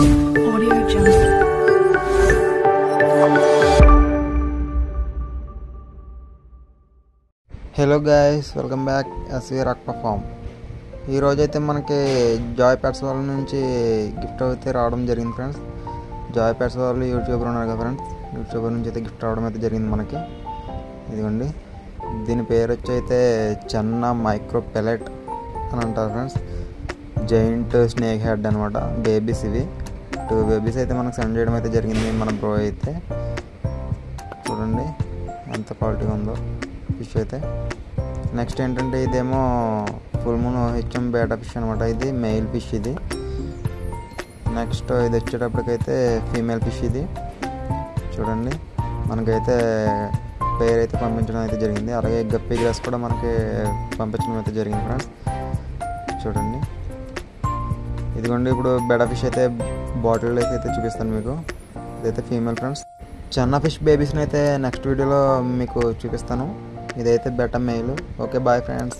Audio Jungle. Hello guys, welcome back SV రక్ప farm. ఈరోజు అయితే మనకి జాయ్ పెట్స్ వాళ్ళ నుంచి గిఫ్ట్ అయితే రావడం జరిగింది ఫ్రెండ్స్. జాయ్ పెట్స్ వాళ్ళు యూట్యూబర్ ఉన్నారు కదా ఫ్రెండ్స్, యూట్యూబర్ నుంచి అయితే గిఫ్ట్ రావడం అయితే జరిగింది మనకి. ఇదిగోండి, దీని పేరు వచ్చి అయితే చెన్న మైక్రో పెలెట్ అని అంటారు ఫ్రెండ్స్. జైంట్ స్నేక్ హెడ్ అనమాట. బేబీస్ ఇవి 2 బేబీస్ అయితే మనకు సెండ్ చేయడం అయితే జరిగింది మన బ్రో అయితే. చూడండి ఎంత క్వాలిటీగా ఉందో ఫిష్ అయితే. నెక్స్ట్ ఏంటంటే ఇదేమో ఫుల్ మూన్ హెచ్ఎం బేటా ఫిష్ అనమాట. ఇది మెయిల్ ఫిష్ ఇది. నెక్స్ట్ ఇది వచ్చేటప్పటికైతే ఫీమేల్ ఫిష్ ఇది. చూడండి మనకైతే పేరు అయితే పంపించడం అయితే జరిగింది. అలాగే గప్పీ గ్రాస్ కూడా మనకి పంపించడం అయితే జరిగింది ఫ్రెండ్స్. చూడండి ఇదిగోండి, ఇప్పుడు బెడా ఫిష్ అయితే బాటిల్లో అయితే చూపిస్తాను మీకు. ఇదైతే ఫీమేల్ ఫ్రెండ్స్. చిన్న ఫిష్ బేబీస్ని అయితే నెక్స్ట్ వీడియోలో మీకు చూపిస్తాను. ఇదైతే betta male. Okay, boy friends.